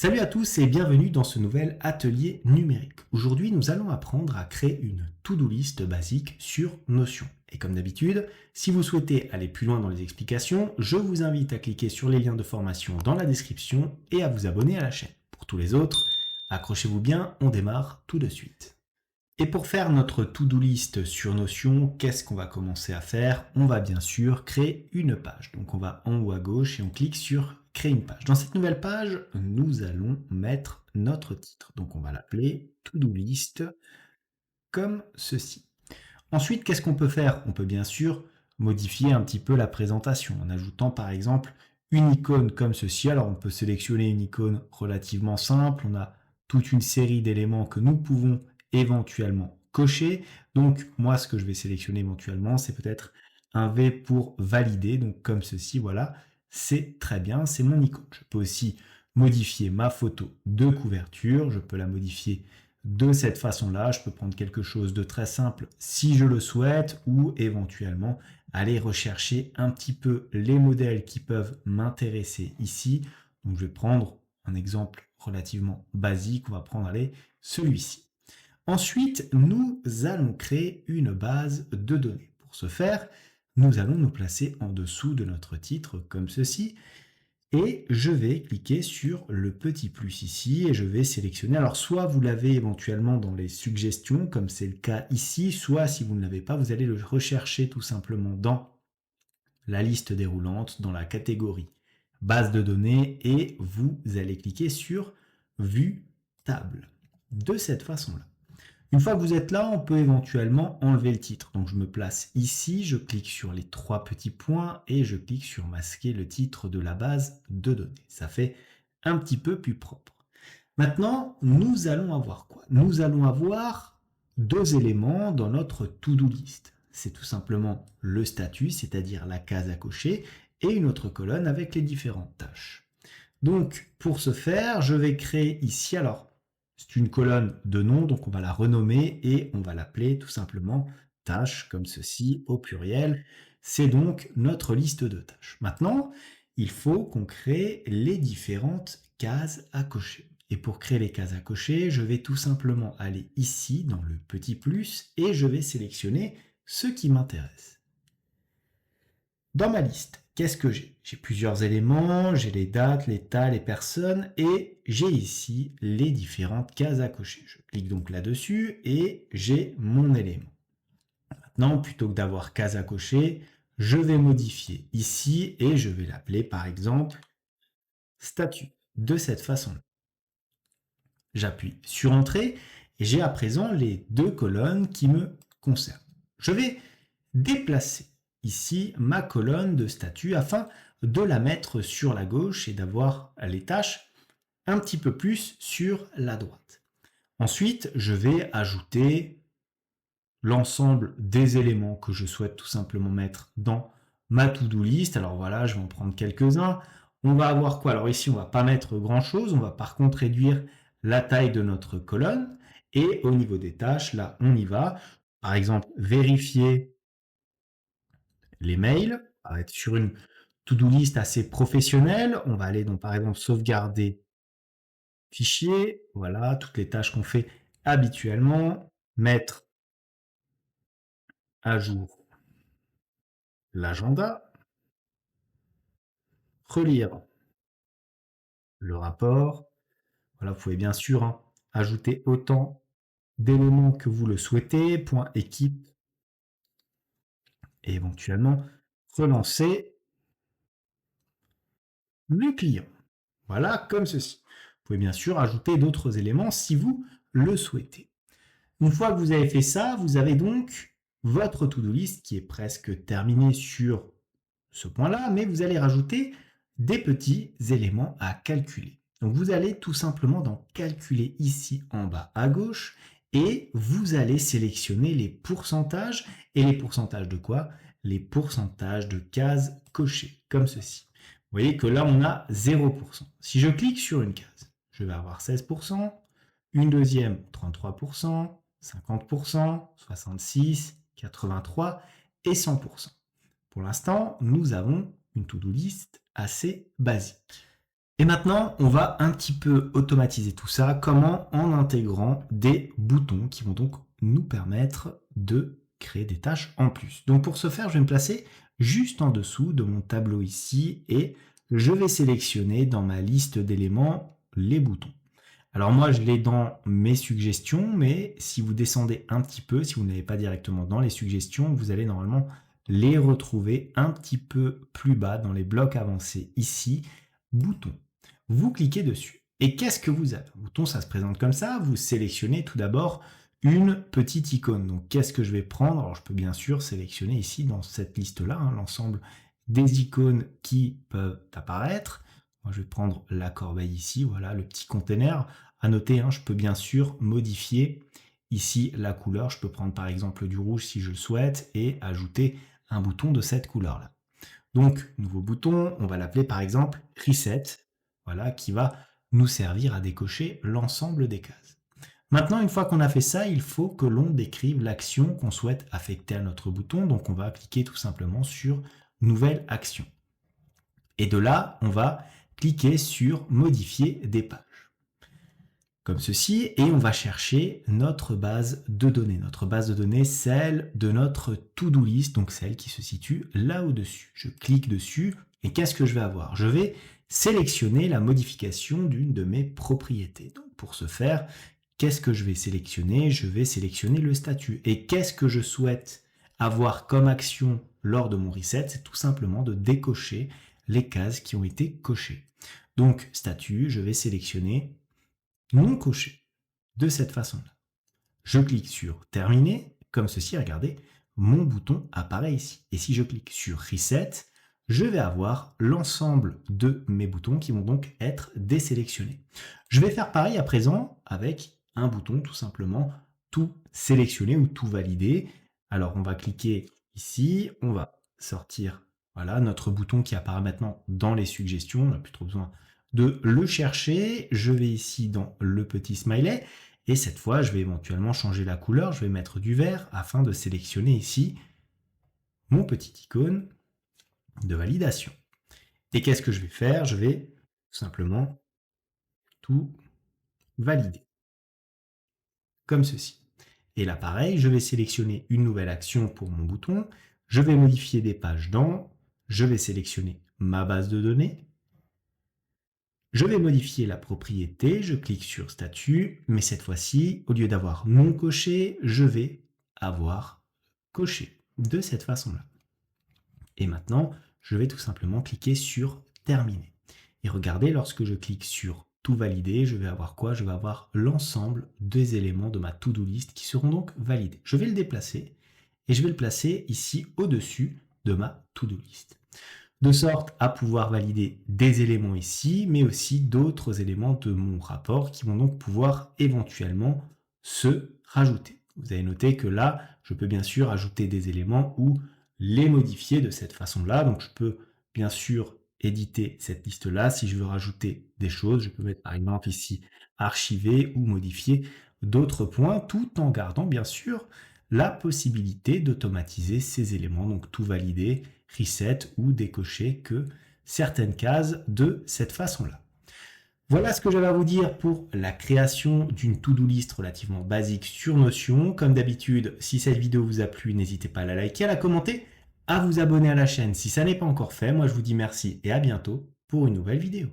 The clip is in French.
Salut à tous et bienvenue dans ce nouvel atelier numérique. Aujourd'hui, nous allons apprendre à créer une to-do list basique sur Notion. Et comme d'habitude, si vous souhaitez aller plus loin dans les explications, je vous invite à cliquer sur les liens de formation dans la description et à vous abonner à la chaîne. Pour tous les autres, accrochez-vous bien, on démarre tout de suite. Et pour faire notre to-do list sur Notion, qu'est-ce qu'on va commencer à faire? On va bien sûr créer une page. Donc on va en haut à gauche et on clique sur créer une page. Dans cette nouvelle page, nous allons mettre notre titre. Donc on va l'appeler to-do list comme ceci. Ensuite, qu'est-ce qu'on peut faire? On peut bien sûr modifier un petit peu la présentation en ajoutant par exemple une icône comme ceci. Alors on peut sélectionner une icône relativement simple. On a toute une série d'éléments que nous pouvons éventuellement cocher. Donc moi, ce que je vais sélectionner éventuellement, c'est peut-être un V pour valider. Donc comme ceci, voilà, c'est très bien, c'est mon icône. Je peux aussi modifier ma photo de couverture. Je peux la modifier de cette façon-là. Je peux prendre quelque chose de très simple si je le souhaite ou éventuellement aller rechercher un petit peu les modèles qui peuvent m'intéresser ici. Donc je vais prendre un exemple relativement basique. On va prendre celui-ci. Ensuite, nous allons créer une base de données. Pour ce faire, nous allons nous placer en dessous de notre titre comme ceci. Et je vais cliquer sur le petit plus ici et je vais sélectionner. Alors, soit vous l'avez éventuellement dans les suggestions, comme c'est le cas ici, soit si vous ne l'avez pas, vous allez le rechercher tout simplement dans la liste déroulante, dans la catégorie base de données et vous allez cliquer sur vue table. De cette façon-là. Une fois que vous êtes là, on peut éventuellement enlever le titre. Donc je me place ici, je clique sur les trois petits points et je clique sur masquer le titre de la base de données. Ça fait un petit peu plus propre. Maintenant, nous allons avoir quoi? Nous allons avoir deux éléments dans notre to-do list. C'est tout simplement le statut, c'est-à-dire la case à cocher, et une autre colonne avec les différentes tâches. Donc, pour ce faire, je vais créer ici, alors, c'est une colonne de nom, donc on va la renommer et on va l'appeler tout simplement tâches, comme ceci, au pluriel. C'est donc notre liste de tâches. Maintenant, il faut qu'on crée les différentes cases à cocher. Et pour créer les cases à cocher, je vais tout simplement aller ici, dans le petit plus, et je vais sélectionner ce qui m'intéresse. Dans ma liste, qu'est-ce que j'ai? J'ai plusieurs éléments, j'ai les dates, l'état, les personnes et j'ai ici les différentes cases à cocher. Je clique donc là-dessus et j'ai mon élément. Maintenant, plutôt que d'avoir case à cocher, je vais modifier ici et je vais l'appeler par exemple statut de cette façon-là. J'appuie sur Entrée et j'ai à présent les deux colonnes qui me concernent. Je vais déplacer ici ma colonne de statut afin de la mettre sur la gauche et d'avoir les tâches un petit peu plus sur la droite. Ensuite, je vais ajouter l'ensemble des éléments que je souhaite tout simplement mettre dans ma to-do list. Alors voilà, je vais en prendre quelques-uns. On va avoir quoi? Alors ici, on va pas mettre grand-chose. On va par contre réduire la taille de notre colonne. Et au niveau des tâches, là, on y va. Par exemple, vérifier les mails. On va être sur une to-do list assez professionnelle. On va aller donc par exemple sauvegarder fichier. Voilà, toutes les tâches qu'on fait habituellement. Mettre à jour l'agenda. Relire le rapport. Voilà, vous pouvez bien sûr ajouter autant d'éléments que vous le souhaitez. Point équipe et éventuellement relancer le client. Voilà, comme ceci. Vous pouvez bien sûr ajouter d'autres éléments si vous le souhaitez. Une fois que vous avez fait ça, vous avez donc votre to-do list qui est presque terminée sur ce point-là, mais vous allez rajouter des petits éléments à calculer. Donc vous allez tout simplement dans calculer ici en bas à gauche et vous allez sélectionner les pourcentages. Et les pourcentages de quoi? Les pourcentages de cases cochées, comme ceci. Vous voyez que là, on a 0%. Si je clique sur une case, je vais avoir 16%, une deuxième 33%, 50%, 66%, 83% et 100%. Pour l'instant, nous avons une to-do list assez basique. Et maintenant, on va un petit peu automatiser tout ça. Comment? En intégrant des boutons qui vont donc nous permettre de créer des tâches en plus. Donc pour ce faire, je vais me placer juste en dessous de mon tableau ici et je vais sélectionner dans ma liste d'éléments les boutons. Alors moi, je l'ai dans mes suggestions, mais si vous descendez un petit peu, si vous n'avez pas directement dans les suggestions, vous allez normalement les retrouver un petit peu plus bas dans les blocs avancés ici, boutons. Vous cliquez dessus. Et qu'est-ce que vous avez? Un bouton, ça se présente comme ça. Vous sélectionnez tout d'abord une petite icône. Donc qu'est-ce que je vais prendre? Alors je peux bien sûr sélectionner ici dans cette liste-là, hein, l'ensemble des icônes qui peuvent apparaître. Moi, je vais prendre la corbeille ici, voilà, le petit container. À noter, hein, je peux bien sûr modifier ici la couleur. Je peux prendre par exemple du rouge si je le souhaite et ajouter un bouton de cette couleur-là. Donc, nouveau bouton, on va l'appeler par exemple Reset, voilà, qui va nous servir à décocher l'ensemble des cases. Maintenant, une fois qu'on a fait ça, il faut que l'on décrive l'action qu'on souhaite affecter à notre bouton. Donc, on va cliquer tout simplement sur Nouvelle action. Et de là, on va cliquer sur Modifier des pages. Comme ceci, et on va chercher notre base de données. Notre base de données, celle de notre to-do list, donc celle qui se situe là au-dessus. Je clique dessus, et qu'est-ce que je vais avoir? Je vais sélectionner la modification d'une de mes propriétés. Donc pour ce faire, qu'est-ce que je vais sélectionner? Je vais sélectionner le statut. Et qu'est-ce que je souhaite avoir comme action lors de mon reset? C'est tout simplement de décocher les cases qui ont été cochées. Donc statut, je vais sélectionner non coché de cette façon-là. Je clique sur terminer, comme ceci, regardez, mon bouton apparaît ici. Et si je clique sur reset, je vais avoir l'ensemble de mes boutons qui vont donc être désélectionnés. Je vais faire pareil à présent avec un bouton tout simplement tout sélectionner ou tout valider. Alors on va cliquer ici, on va sortir voilà, notre bouton qui apparaît maintenant dans les suggestions, on n'a plus trop besoin de le chercher. Je vais ici dans le petit smiley et cette fois, je vais éventuellement changer la couleur. Je vais mettre du vert afin de sélectionner ici mon petit icône de validation. Et qu'est-ce que je vais faire? Je vais tout simplement tout valider comme ceci. Et là, pareil, je vais sélectionner une nouvelle action pour mon bouton. Je vais modifier des pages dans. Je vais sélectionner ma base de données. Je vais modifier la propriété, je clique sur statut, mais cette fois-ci, au lieu d'avoir non coché, je vais avoir coché de cette façon-là. Et maintenant, je vais tout simplement cliquer sur terminer. Et regardez, lorsque je clique sur tout valider, je vais avoir quoi? Je vais avoir l'ensemble des éléments de ma to-do list qui seront donc validés. Je vais le déplacer et je vais le placer ici au-dessus de ma to-do list, de sorte à pouvoir valider des éléments ici, mais aussi d'autres éléments de mon rapport qui vont donc pouvoir éventuellement se rajouter. Vous avez noté que là, je peux bien sûr ajouter des éléments ou les modifier de cette façon-là. Donc je peux bien sûr éditer cette liste-là. Si je veux rajouter des choses, je peux mettre par exemple ici archiver ou modifier d'autres points, tout en gardant bien sûr la possibilité d'automatiser ces éléments, donc tout valider, reset ou décocher que certaines cases de cette façon-là. Voilà ce que j'avais à vous dire pour la création d'une to-do list relativement basique sur Notion. Comme d'habitude, si cette vidéo vous a plu, n'hésitez pas à la liker, à la commenter, à vous abonner à la chaîne si ça n'est pas encore fait. Moi, je vous dis merci et à bientôt pour une nouvelle vidéo.